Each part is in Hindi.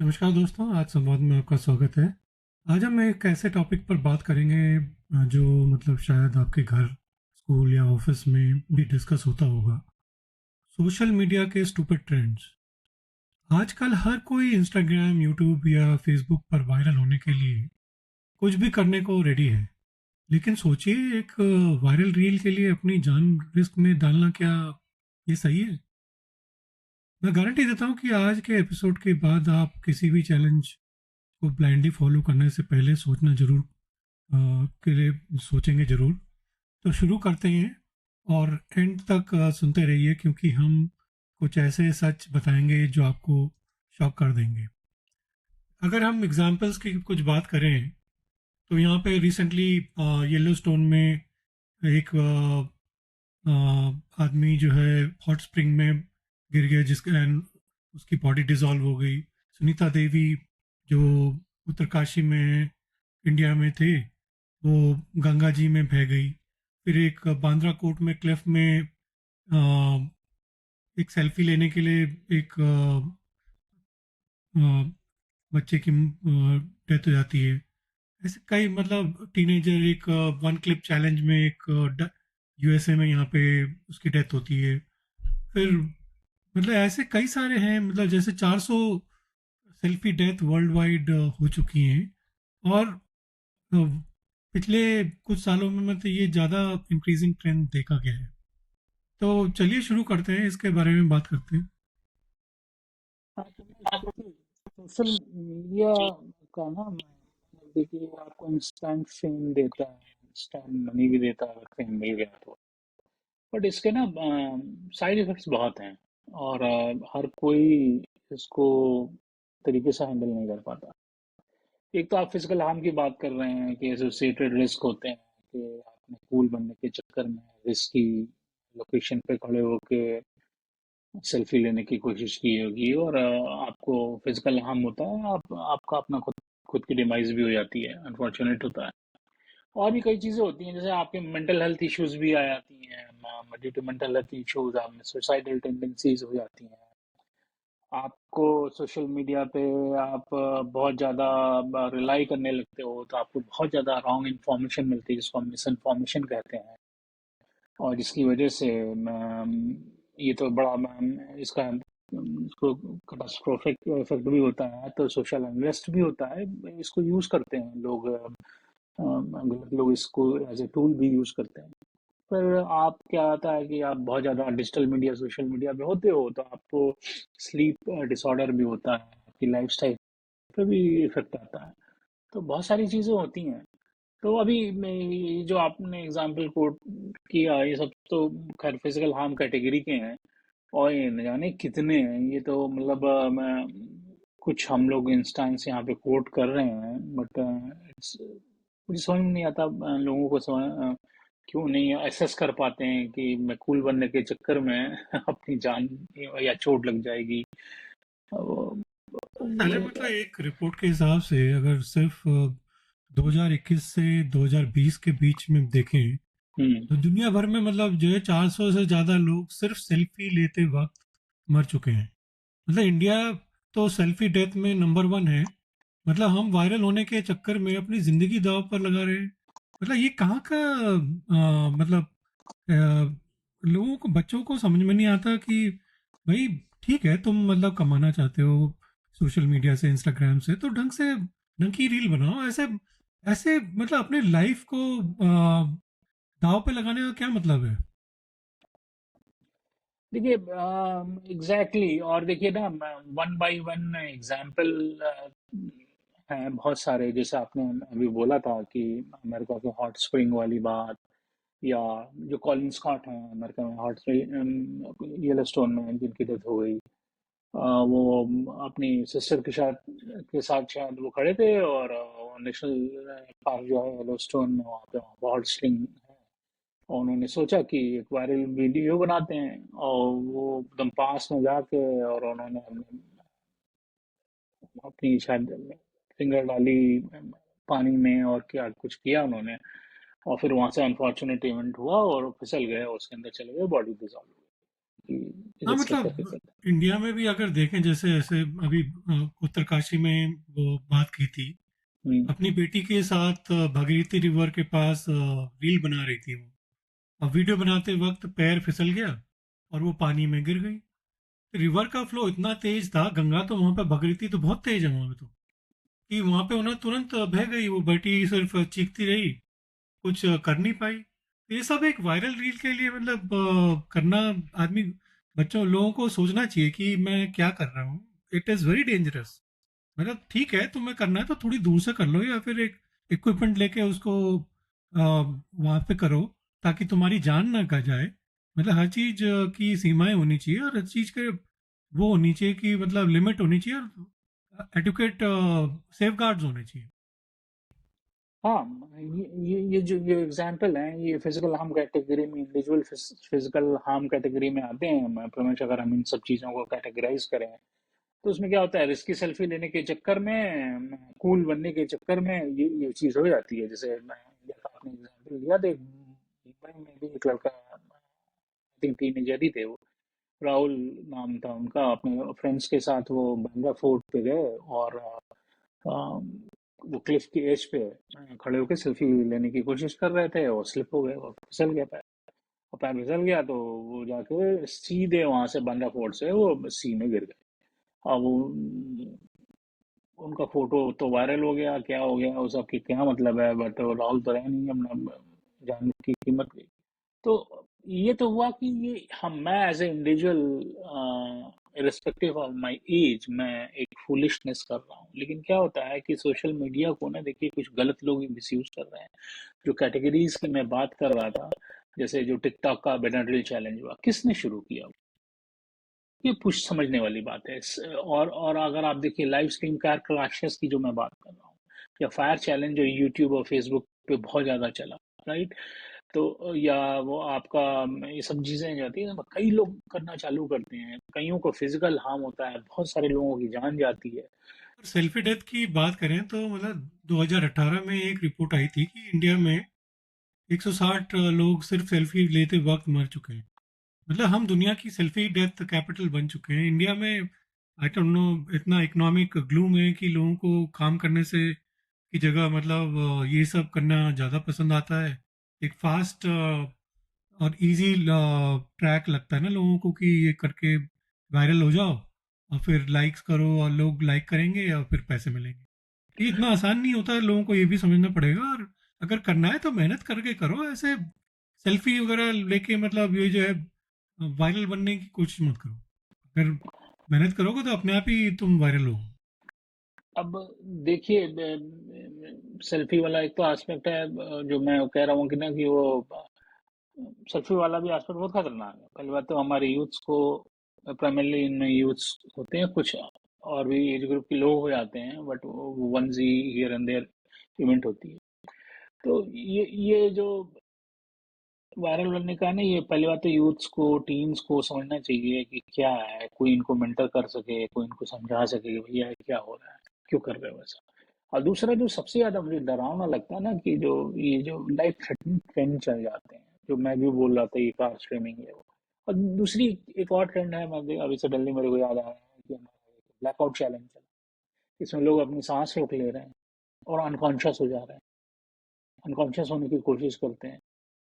नमस्कार दोस्तों, आज संवाद में आपका स्वागत है। आज हम एक ऐसे टॉपिक पर बात करेंगे जो मतलब शायद आपके घर, स्कूल या ऑफिस में भी डिस्कस होता होगा। सोशल मीडिया के स्टूपिड ट्रेंड्स। आजकल हर कोई इंस्टाग्राम, यूट्यूब या फेसबुक पर वायरल होने के लिए कुछ भी करने को रेडी है। लेकिन सोचिए, एक वायरल रील के लिए अपनी जान रिस्क में डालना, क्या ये सही है? मैं गारंटी देता हूँ कि आज के एपिसोड के बाद आप किसी भी चैलेंज को ब्लाइंडली फॉलो करने से पहले सोचना जरूर के लिए सोचेंगे जरूर। तो शुरू करते हैं और एंड तक सुनते रहिए, क्योंकि हम कुछ ऐसे सच बताएंगे जो आपको शॉक कर देंगे। अगर हम एग्जाम्पल्स की कुछ बात करें तो यहाँ पे रिसेंटली येलो स्टोन में एक आदमी जो है हॉट स्प्रिंग में गिर गया, जिसका and उसकी बॉडी डिसॉल्व हो गई। सुनीता देवी जो उत्तरकाशी में इंडिया में थे, वो गंगा जी में बह गई। फिर एक बांद्रा कोट में क्लिफ में एक सेल्फी लेने के लिए एक अ, बच्चे की डेथ हो जाती है। ऐसे कई मतलब टीनेजर एक वन क्लिप चैलेंज में एक यूएसए में यहाँ पे उसकी डेथ होती है। फिर मतलब ऐसे कई सारे हैं, मतलब जैसे 400 सेल्फी डेथ वर्ल्ड वाइड हो चुकी हैं। और अ, पिछले कुछ सालों में मतलब ये ज़्यादा इंक्रीजिंग ट्रेंड देखा गया है। तो चलिए शुरू करते हैं, इसके बारे में बात करते हैं। हाँ, तो देखिए, सोशल मीडिया का ना देखिए आपको इंस्टेंट फेम देता है, इंस्टेंट मनी भी देता है अगर फेम मिल गया तो। बट इसके ना साइड इफेक्ट्स बहुत हैं और हर कोई इसको तरीके से हैंडल नहीं कर पाता। एक तो आप फिजिकल हार्म की बात कर रहे हैं कि एसोसिएटेड रिस्क होते हैं कि आपने कूल बनने के चक्कर में रिस्की लोकेशन पे खड़े होके सेल्फी लेने की कोशिश की होगी और आपको फिजिकल हार्म होता है। आप आपका अपना खुद खुद की डिमाइस भी हो जाती है, अनफॉर्चुनेट होता है। और भी कई चीज़ें होती हैं, जैसे आपके मेंटल हेल्थ इश्यूज भी आ जाती हैं। Due to mental health issues आप में सुसाइडल टेंडेंसीज हो जाती हैं। आपको सोशल मीडिया पे आप बहुत ज़्यादा रिलाई करने लगते हो तो आपको बहुत ज़्यादा रॉन्ग इन्फॉर्मेशन मिलती है, जिसको हम मिस इन्फॉर्मेशन कहते हैं। और जिसकी वजह से ये तो बड़ा इसका इसको कैटास्ट्रोफिक इफेक्ट भी होता है, तो सोशल अनरेस्ट भी होता है। इसको यूज़ करते हैं लोग, गलत लोग इसको एज ए टूल भी यूज़ करते हैं। पर आप क्या आता है कि आप बहुत ज़्यादा डिजिटल मीडिया सोशल मीडिया पे होते हो तो आपको स्लीप डिसऑर्डर भी होता है, आपकी लाइफस्टाइल पे भी इफेक्ट आता है। तो बहुत सारी चीज़ें होती हैं। तो अभी मैं ये जो आपने एग्जाम्पल कोट किया, ये सब तो खैर फिजिकल हार्म कैटेगरी के हैं और ये न जाने कितने हैं। ये तो मतलब कुछ हम लोग इंस्टांस यहाँ पे कोट कर रहे हैं, बट मुझे समझ में नहीं आता लोगों को क्यों नहीं एसेस कर पाते हैं कि मैं कूल बनने के चक्कर में अपनी जान या चोट लग जाएगी। वो- अरे ये मतलब एक रिपोर्ट के हिसाब से अगर सिर्फ 2021 से 2020 के बीच में देखें, हम्म। तो दुनिया भर में मतलब जो है 400 से ज़्यादा लोग सिर्फ सेल्फी लेते वक्त मर चुके हैं। मतलब इंडिया तो सेल्फी डेथ में नंबर वन है। मतलब हम वायरल होने के चक्कर में अपनी जिंदगी दांव पर लगा रहे हैं। मतलब ये कहाँ का मतलब लोगों को, बच्चों को समझ में नहीं आता कि भाई ठीक है, तुम मतलब कमाना चाहते हो सोशल मीडिया से, इंस्टाग्राम से, तो ढंग की रील बनाओ। ऐसे ऐसे मतलब अपने लाइफ को दाव पे लगाने का क्या मतलब है? देखिए एग्जैक्टली, और देखिए ना, वन बाय वन एग्जाम्पल हैं बहुत सारे। जैसे आपने अभी बोला था कि अमेरिका के हॉट स्प्रिंग वाली बात, या जो कॉलिन स्कॉट हैं अमेरिका में हॉट स्प्रिंग येलोस्टोन में जिनकी डेथ हो गई। वो अपनी सिस्टर के साथ शायद वो खड़े थे और नेशनल पार्क जो है येलोस्टोन में, वहाँ पे हॉट स्प्रिंग है। और उन्होंने सोचा कि एक वायरल वीडियो बनाते हैं, और वो एकदम पास में जाके और उन्होंने अपनी शायद फिंगर डाली पानी में और क्या कुछ किया उन्होंने। और फिर वहां से अनफॉर्चुनेट इवेंट हुआ और फिसल गए, उसके अंदर चले गए, बॉडी डिसॉल्व हो गई। कि हाँ रिस्क करके मतलब करते इंडिया में भी अगर देखें, जैसे ऐसे अभी उत्तरकाशी में वो बात की थी, हैं। अपनी बेटी के साथ भागीरथी रिवर के पास रील बना रही थी वो। अब वीडियो बनाते वक्त पैर फिसल गया और वो पानी में गिर गई। रिवर का फ्लो इतना तेज था, गंगा तो वहां पे, भागीरथी तो बहुत तेज है वहां पे, तो कि वहां पे उन्हें तुरंत बह गई। वो बेटी सिर्फ चीखती रही, कुछ कर नहीं पाई। तो ये सब एक वायरल रील के लिए मतलब करना, आदमी, बच्चों लोगों को सोचना चाहिए कि मैं क्या कर रहा हूँ। It is very dangerous. मतलब ठीक है, तुम्हें करना है तो थोड़ी दूर से कर लो, या फिर एक इक्विपमेंट लेके उसको वहां पे करो, ताकि तुम्हारी जान ना का जाए। मतलब हर चीज की सीमाएं होनी चाहिए, और हर चीज के वो होनी चाहिए कि मतलब लिमिट होनी चाहिए, और एडुकेट सेफ गार्ड्स होने चाहिए। हाँ, ये जो ये एग्जाम्पल हैं, ये फिजिकल हार्म कैटेगरी में, इंडिविजुअल फिजिकल हार्म कैटेगरी में आते हैं। प्रमेश, अगर हम इन सब चीज़ों को कैटेगराइज करें तो उसमें क्या होता है, रिस्की सेल्फी लेने के चक्कर में, कूल बनने के चक्कर में ये चीज़ हो जाती है। जैसे मैं इंडिया का आपने एग्जाम्पल लिया, तो मुंबई में भी एक लड़का, आई थिंक टीनेजर ही थे वो, राहुल नाम था उनका, अपने फ्रेंड्स के साथ वो बांद्रा फोर्ट पे गए और वो क्लिफ की एज पे खड़े होकर सेल्फी लेने की कोशिश कर रहे थे, और स्लिप हो गए और फिसल गया पैर। और पैर फिसल गया तो वो जाके सीधे वहां से बांद्रा फोर्ट से वो सी में गिर गए। अब वो उनका फोटो तो वायरल हो गया, क्या हो गया वो सब की क्या मतलब है, बट राहुल तो रहे नहीं, अपना जान की कीमत गई। तो ये तो हुआ कि ये हम, मैं as a individual respective of my age, मैं एक फूलिशनेस कर रहा हूँ। लेकिन क्या होता है कि सोशल मीडिया को ना, देखिए, कुछ गलत लोग मिसयूज कर रहे हैं। जो कैटेगरीज की मैं बात कर रहा था, जैसे जो टिकटॉक का बेनाड्रिल चैलेंज हुआ, किसने शुरू किया? ये पुश समझने वाली बात है। और अगर आप देखिए लाइव स्ट्रीम कार क्रैशेस की जो मैं बात कर रहा हूँ, या फायर चैलेंज जो यूट्यूब और फेसबुक पे बहुत ज्यादा चला, राइट? तो या वो आपका, ये सब चीजें जाती है, कई लोग करना चालू करते हैं, कईयों को फिजिकल हार्म होता है, बहुत सारे लोगों की जान जाती है। और सेल्फी डेथ की बात करें तो मतलब 2018 में एक रिपोर्ट आई थी कि इंडिया में 160 लोग सिर्फ सेल्फी लेते वक्त मर चुके हैं। मतलब हम दुनिया की सेल्फी डेथ कैपिटल बन चुके हैं इंडिया में। आई डोंट नो, इतना इकोनॉमिक ग्लूम है कि लोगों को काम करने से की जगह मतलब ये सब करना ज़्यादा पसंद आता है। एक फास्ट और इजी ट्रैक लगता है ना लोगों को, कि ये करके वायरल हो जाओ और फिर लाइक्स करो, और लोग लाइक करेंगे और फिर पैसे मिलेंगे। ये इतना आसान नहीं होता है, लोगों को ये भी समझना पड़ेगा। और अगर करना है तो मेहनत करके करो, ऐसे सेल्फी वगैरह लेके मतलब ये जो है वायरल बनने की कोशिश मत करो। अगर मेहनत करोगे तो अपने आप ही तुम वायरल हो। अब देखिए, सेल्फी वाला एक तो एस्पेक्ट है, जो मैं कह रहा हूँ कि ना, कि वो सेल्फी वाला भी एस्पेक्ट बहुत खतरनाक है। पहली बात तो हमारे यूथ्स को, प्राइमरली इनमें यूथ्स होते हैं, कुछ और भी एज ग्रुप के लोग हो जाते हैं, बट वो वंजी हियर एंड देयर इवेंट होती है। तो ये जो वायरल बनने का है ना, ये पहली बात तो यूथ्स को, टीन्स को समझना चाहिए कि क्या है, कोई इनको मेंटर कर सके, कोई इनको समझा सके कि भैया ये क्या हो रहा है, क्यों कर रहे हो ऐसा। और दूसरा जो सबसे ज्यादा मुझे डरावना लगता है ना, कि जो ये जो लाइफ थ्रेटनिंग ट्रेंड चल जाते हैं, जो मैं भी बोल रहा था, ये कार स्ट्रीमिंग है वो। और दूसरी एक और ट्रेंड है, मैं अभी सडनली मेरे को याद आया है, कि हमारा ब्लैकआउट चैलेंज चला। इसमें लोग अपनी सांस रोक ले रहे हैं और अनकॉन्शियस हो जा रहे हैं, अनकॉन्शियस होने की कोशिश करते हैं।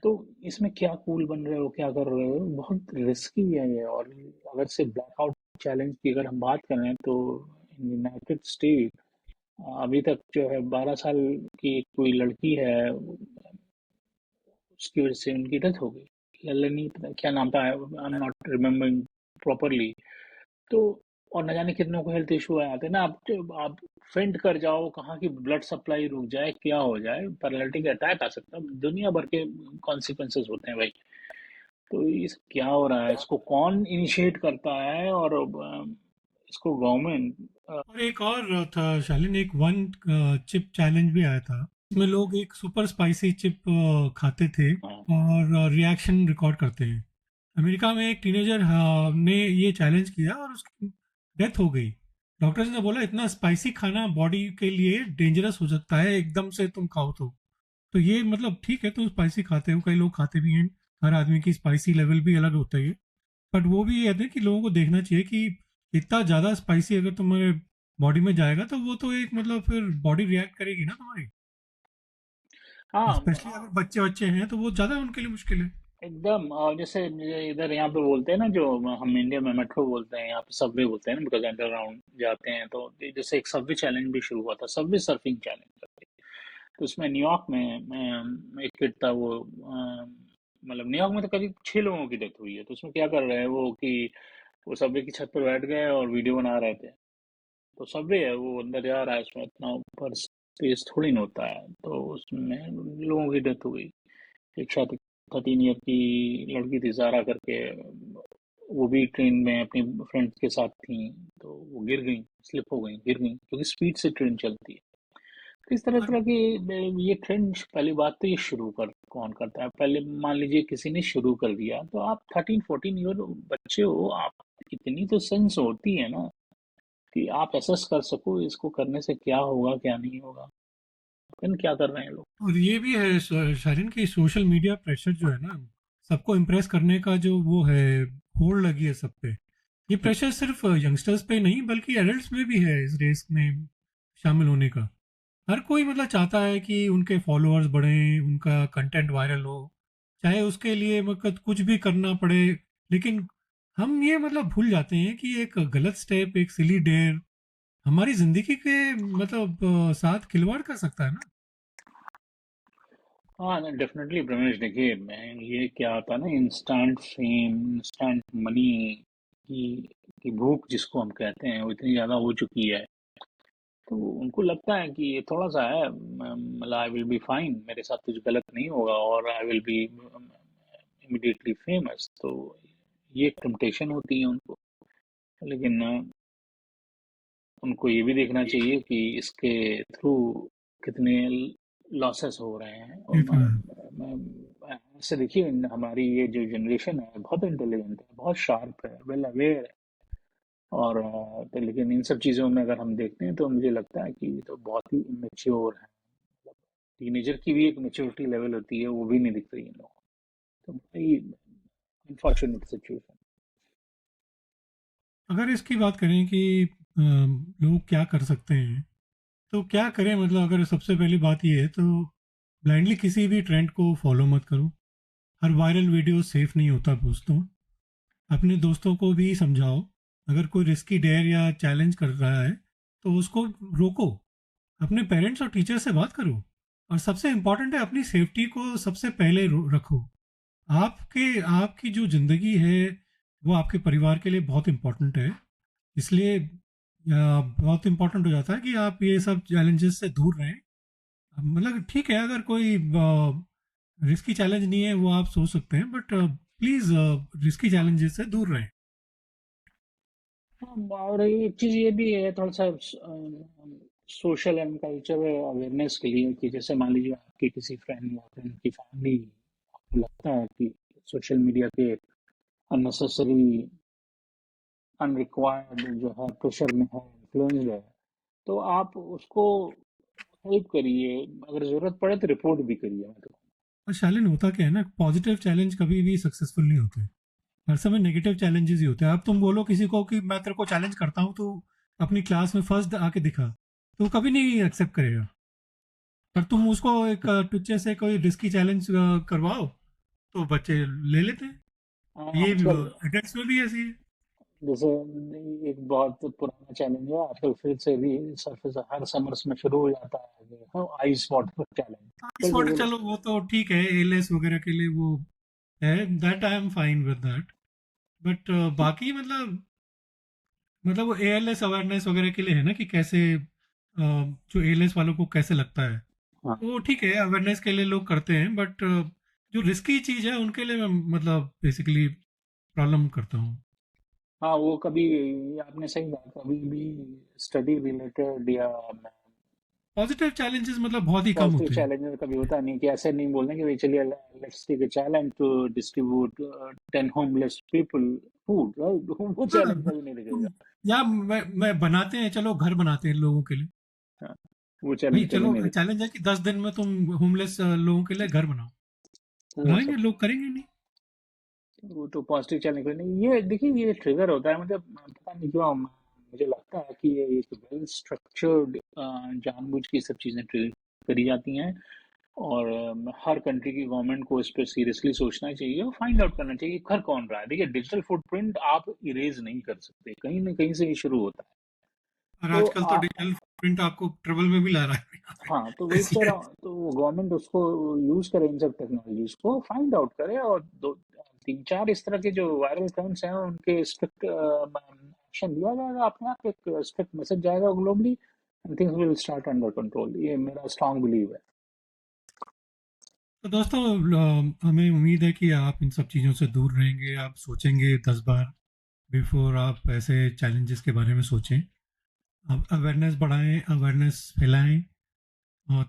तो इसमें क्या कूल बन रहे हो, क्या कर रहे हो, बहुत रिस्की है ये। और अगर से ब्लैकआउट चैलेंज की अगर हम बात करें, तो यूनाइटेड स्टेट अभी तक जो है 12 साल की कोई लड़की है, उसकी वजह से उनकी डेथ हो गई। नहीं पता क्या नाम था, I am not remembering properly. तो और न जाने कितनों को हेल्थ इशू आए आते हैं ना। आप फेंट कर जाओ, कहाँ की ब्लड सप्लाई रुक जाए, क्या हो जाए, पैरालिटिक अटैक आ सकता है, दुनिया भर के कॉन्सिक्वेंसेस होते हैं भाई। तो ये सब क्या हो रहा है, इसको कौन इनिशिएट करता है? और इसको गवर्नमेंट, और एक और था शालिन, एक वन चिप चैलेंज भी आया था। इसमें लोग एक सुपर स्पाइसी चिप खाते थे और रिएक्शन रिकॉर्ड करते हैं। अमेरिका में एक टीनेजर ने ये चैलेंज किया और उसकी डेथ हो गई। डॉक्टर्स ने बोला इतना स्पाइसी खाना बॉडी के लिए डेंजरस हो सकता है, एकदम से तुम खाओ तो ये मतलब ठीक है, तुम स्पाइसी खाते हो, कई लोग खाते भी हैं, हर आदमी की स्पाइसी लेवल भी अलग होता है। बट वो भी कहते हैं कि लोगों को देखना चाहिए कि इतना ज़्यादा स्पाइसी अगर तुम्हारे बॉडी में जाएगा तो वो तो एक मतलब फिर बॉडी रिएक्ट करेगी ना तुम्हारी। हाँ स्पेशली अगर बच्चे बच्चे हैं तो वो ज़्यादा उनके लिए मुश्किल है। एकदम। और जैसे इधर यहाँ पे बोलते हैं ना, जो हम इंडिया में मेट्रो बोलते हैं, यहाँ पे सबवे बोलते हैं ना, बिकॉज अंडरग्राउंड जाते हैं। तो जैसे एक सबवे चैलेंज भी शुरू हुआ था, सबवे सर्फिंग चैलेंज। तो उसमें न्यूयॉर्क में एक किड था वो, मतलब न्यूयॉर्क में तो करीब 6 लोगों की डेथ हुई है। तो उसमें क्या कर रहे हैं वो कि वो सबवे की छत पर बैठ गए और वीडियो बना रहे थे। तो सबवे है, वो अंदर जा रहा है, उसमें इतना ऊपर स्पेस थोड़ी ना होता है, तो उसमें लोगों की डेथ हो गई। एक शायद 13 ईयर की लड़की थी, जारा करके, वो भी ट्रेन में अपनी फ्रेंड्स के साथ थी। तो वो गिर गई, स्लिप हो गई, गिर गई, क्योंकि स्पीड से ट्रेन चलती है। तो इस तरह और तरह की ये ट्रेंड, पहली बात तो ये शुरू कर कौन करता है? पहले मान लीजिए किसी ने शुरू कर दिया, तो आप 13-14 ईयर बच्चे हो, आप इतनी तो सेंस होती है ना कि आप असेस कर सको इसको करने से क्या होगा क्या नहीं होगा। लेकिन क्या कर रहे हैं लोग? ये भी है शालीन की सोशल मीडिया प्रेशर जो है ना, सबको इम्प्रेस करने का जो वो है, होड़ लगी है सब पे। ये प्रेशर सिर्फ यंगस्टर्स पे नहीं बल्कि एडल्ट्स में भी है इस रेस में शामिल होने का। हर कोई मतलब चाहता है कि उनके फॉलोअर्स बढ़ें, उनका कंटेंट वायरल हो, चाहे उसके लिए मतलब कुछ भी करना पड़े। लेकिन हम ये मतलब भूल जाते हैं कि एक गलत स्टेप, एक सिली डेयर हमारी जिंदगी के मतलब साथ खिलवाड़ कर सकता है ना। हाँ, डेफिनेटली प्रमेश, देखिए मैं ये क्या होता है ना, इंस्टेंट फेम, इंस्टेंट मनी की की भूख जिसको हम कहते हैं, वो इतनी ज़्यादा हो चुकी है। तो उनको लगता है कि ये थोड़ा सा है, मतलब आई विल बी फाइन, मेरे साथ कुछ गलत नहीं होगा, और I will be immediately famous. तो ये टेम्पटेशन होती है उनको। लेकिन उनको ये भी देखना चाहिए कि इसके थ्रू कितने लॉसेस हो रहे हैं। और ये तो है। ऐसे देखिए, हमारी ये जो जनरेशन है बहुत इंटेलिजेंट है, बहुत शार्प है, वेल अवेयर है। और तो लेकिन इन सब चीज़ों में अगर हम देखते हैं तो मुझे लगता है कि ये तो बहुत ही इमेच्योर है। टीनेजर की भी एक मेच्योरिटी लेवल होती है, वो भी नहीं दिख रही इन लोगों को। तो भाई, अनफॉर्चुनेट सिचुएशन। अगर इसकी बात करें कि लोग क्या कर सकते हैं, तो क्या करें मतलब अगर सबसे पहली बात ये है तो ब्लाइंडली किसी भी ट्रेंड को फॉलो मत करो। हर वायरल वीडियो सेफ नहीं होता दोस्तों। अपने दोस्तों को भी समझाओ, अगर कोई रिस्की डेयर या चैलेंज कर रहा है तो उसको रोको। अपने पेरेंट्स और टीचर से बात करो। और सबसे इम्पोर्टेंट है, अपनी सेफ्टी को सबसे पहले रखो। आपके आपकी जो ज़िंदगी है वो आपके परिवार के लिए बहुत इम्पोर्टेंट है। इसलिए बहुत इम्पोर्टेंट हो जाता है कि आप ये सब चैलेंजेस से दूर रहें। मतलब ठीक है, अगर कोई रिस्की चैलेंज नहीं है वो आप सोच सकते हैं, बट प्लीज़ रिस्की चैलेंजेस से दूर रहें। हाँ, और एक चीज़ ये भी है, थोड़ा सा सोशल एंड कल्चरल अवेयरनेस के लिए, कि जैसे मान लीजिए आपके किसी फ्रेंड या फ्रेंड की फैमिली, आपको लगता है कि सोशल मीडिया के अननेसेसरी, अनरिक्वायर्ड जो है प्रेशर में है, इन्फ्लुएंस्ड है, तो आप उसको हेल्प करिए। अगर ज़रूरत पड़े तो रिपोर्ट भी करिए, मतलब। और शालीन होता क्या है ना, पॉजिटिव चैलेंज कभी भी सक्सेसफुल नहीं होते। हर समय नेगेटिव चैलेंजेस ही होते हैं। अब तुम बोलो किसी को कि मैं तेरे को चैलेंज करता हूँ तो अपनी क्लास में फर्स्ट आके दिखा, तो वो कभी नहीं एक्सेप्ट करेगा। पर तुम उसको एक टुच्चे से कोई रिस्की चैलेंज करवाओ तो बच्चे ले लेते हैं। ये आजकल एडेल्ट्स में भी ऐसी है। जैसे एक बहुत पुराना चैलेंज है, आजकल फिर से भी सरफेस हर समर्स में शुरू हो जाता है, आइस वाटर चैलेंज। इस फिर से वाटर बोलो। चलो वो तो ठीक है, एलएस वगैरह के लिए वो है, that I am fine with that. But बाकी मतलब वो एएलएस अवेयरनेस वगैरह के लिए है ना कि कैसे जो एएलएस वालों को कैसे लगता है, हाँ, वो ठीक है, अवेयरनेस के लिए लोग करते हैं। बट जो रिस्की चीज़ है उनके लिए मैं मतलब बेसिकली प्रॉब्लम करता हूँ। हाँ, वो कभी, आपने सही कहा, कभी भी स्टडी रिलेटेड या पॉजिटिव चैलेंजेस मतलब बहुत ही कम पॉजिटिव होते हैं। चैलेंज में कभी होता नहीं कि ऐसे नहीं बोलने कि भाई चलिए let's take a challenge to distribute 10 homeless people food, right? वो हाँ, चैलेंज कभी नहीं दिखेगा। या मैं बनाते हैं, चलो घर बनाते हैं लोगों के लिए। हाँ, वो भाई चैलेंज कभी चलो नहीं दिखेगा। चैलेंज है कि 10 दिन में तुम होमलेस लोगों के लिए घर बनाओ। हो बनाएंगे सकता लोग, करेंगे नहीं। वो तो पॉजिटिव चैनल पे नहीं, ये देखिए ये ट्रिगर होता है, मतलब पता नहीं क्यों मुझे लगता है कि ये एक वेल स्ट्रक्चर्ड जानबूझ के सब चीज़ें ट्रिगर करी जाती हैं। और हर कंट्री की गवर्नमेंट को इस पर सीरियसली सोचना चाहिए और फाइंड आउट करना चाहिए कि कर कौन रहा है। देखिए डिजिटल फुटप्रिंट आप इरेज नहीं कर सकते, कहीं ना कहीं से ये शुरू होता है। और तो आजकल तो आप, डिजिटल प्रिंट आपको ट्रबल में भी ला रहा है यहाँ हाँ तो पे वही कह इसलिए रहा हूँ, तो गवर्नमेंट उसको यूज करे, इन सब टेक्नोलॉजीज को फाइंड आउट करे, और दो तीन चार इस तरह के जो वायरल ट्रेंड्स हैं उनके स्ट्रिक्ट एक्शन लिया जाएगा, अपने आप एक स्ट्रिक्ट मैसेज जाएगा globally, and things will start under control. ये मेरा स्ट्रांग बिलीव है। तो दोस्तों हमें उम्मीद है कि आप इन सब चीज़ों से दूर रहेंगे, आप सोचेंगे 10 बार बिफोर आप ऐसे चैलेंजेस के बारे में सोचें। आप अवेयरनेस बढ़ाएं, अवेयरनेस फैलाएं,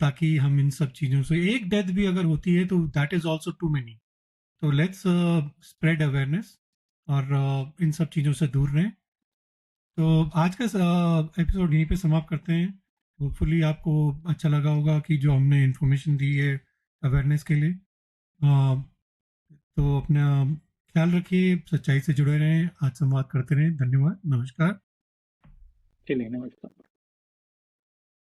ताकि हम इन सब चीज़ों से, एक डेथ भी अगर होती है तो that is also too many. तो लेट्स स्प्रेड अवेयरनेस और इन सब चीज़ों से दूर रहें। तो आज का एपिसोड यहीं पे समाप्त करते हैं। होपफुली आपको अच्छा लगा होगा कि जो हमने इन्फॉर्मेशन दी है अवेयरनेस के लिए। अ, तो अपना ख्याल रखिए, सच्चाई से जुड़े रहें, आज संवाद करते रहें। धन्यवाद, नमस्कार। चलिए, नमस्कार।